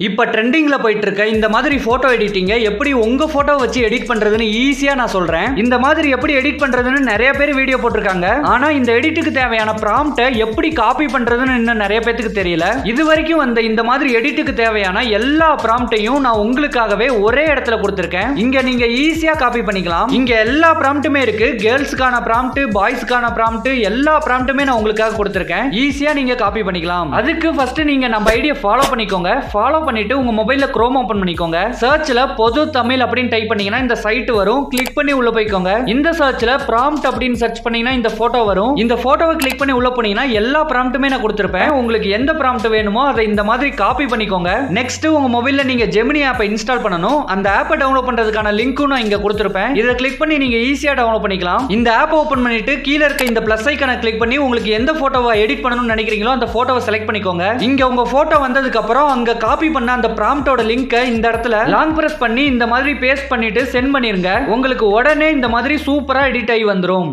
இப்போ ட்ரெண்டிங்ல போயிட்டு இருக்க இந்த மாதிரி போட்டோ எடிட்டிங்க எப்படி உங்க போட்டோ வச்சு எடிட் பண்றதுன்னு ஈஸியா நான் சொல்றேன். இந்த மாதிரி எப்படி எடிட் பண்றதுன்னு நிறைய பேர் வீடியோ போட்டிருக்காங்க. ஆனா இந்த எடிட்டுக்கு தேவையான ப்ராம்ப்டை எப்படி காப்பி பண்றதுன்னு இன்னும் நிறைய பேருக்கு தெரியல. இது வரைக்கும் வந்த இந்த மாதிரி எடிட்டுக்கு தேவையான எல்லா ப்ராம்ப்டையும் நான் உங்களுக்காகவே ஒரே இடத்துல கொடுத்திருக்கேன். இங்க நீங்க ஈஸியா காப்பி பண்ணிக்கலாம். இங்க எல்லா ப்ராம்ப்ட்டுமே இருக்கு. கேர்ள்ஸ்க்கான ப்ராம்ப்ட், பாய்ஸ்க்கான ப்ராம்ப்ட், எல்லா ப்ராம்ப்ட்டுமே நான் உங்களுக்காக கொடுத்திருக்கேன். ஈஸியா நீங்க காப்பி பண்ணிக்கலாம். அதுக்கு ஃபர்ஸ்ட் நீங்க நம்ம ஐடியா ஃபாலோ பண்ணிக்கோங்க. ஃபாலோ பண்ணிட்டு உங்க மொபைல்ல குரோம் ஓபன் பண்ணிக்கோங்க. சர்ச்ல பொது தமிழ் அப்படின்னு டைப் பண்ணீங்கன்னா இந்த சைட் வரும். கிளிக் பண்ணி உள்ள போய்க்கோங்க. இந்த சர்ச்ல ப்ராம்ப்ட் அப்படின்னு சர்ச் பண்ணீங்கன்னா இந்த போட்டோ வரும். இந்த போட்டோவை கிளிக் பண்ணி உள்ள போனீங்கன்னா எல்லா ப்ராம்ப்ட்டுமே நான் கொடுத்திருப்பேன். உங்களுக்கு எந்த ப்ராம்ப்ட் வேணுமோ அதை இந்த மாதிரி காப்பி பண்ணிக்கோங்க. நெக்ஸ்ட் உங்க மொபைல்ல நீங்க ஜெமினி ஆப்பை இன்ஸ்டால் பண்ணனும். அந்த ஆப்பை டவுன்லோட் பண்றதுக்கான லிங்க்கும் நான் இங்க கொடுத்திருப்பேன். இதை கிளிக் பண்ணி நீங்க ஈஸியா டவுன்லோட் பண்ணிக்கலாம். இந்த ஆப்பை ஓபன் பண்ணிட்டு கீழ இருக்க இந்த பிளஸ் ஐகானை கிளிக் பண்ணி உங்களுக்கு எந்த போட்டோவை எடிட் பண்ணணும்னு நினைக்கிறீங்களோ அந்த போட்டோவை செலக்ட் பண்ணிக்கோங்க. இங்க உங்க போட்டோ வந்ததுக்கு அப்புறம் அங்க காப்பி பண்ண அந்த ப்ராம்ப்டோட லிங்கை இந்த இடத்துல லாங் பிரஸ் பண்ணி இந்த மாதிரி பேஸ்ட் பண்ணிட்டு சென்ட் பண்ணிருங்க. உங்களுக்கு உடனே இந்த மாதிரி சூப்பரா எடிட் ஆகி வந்துரும்.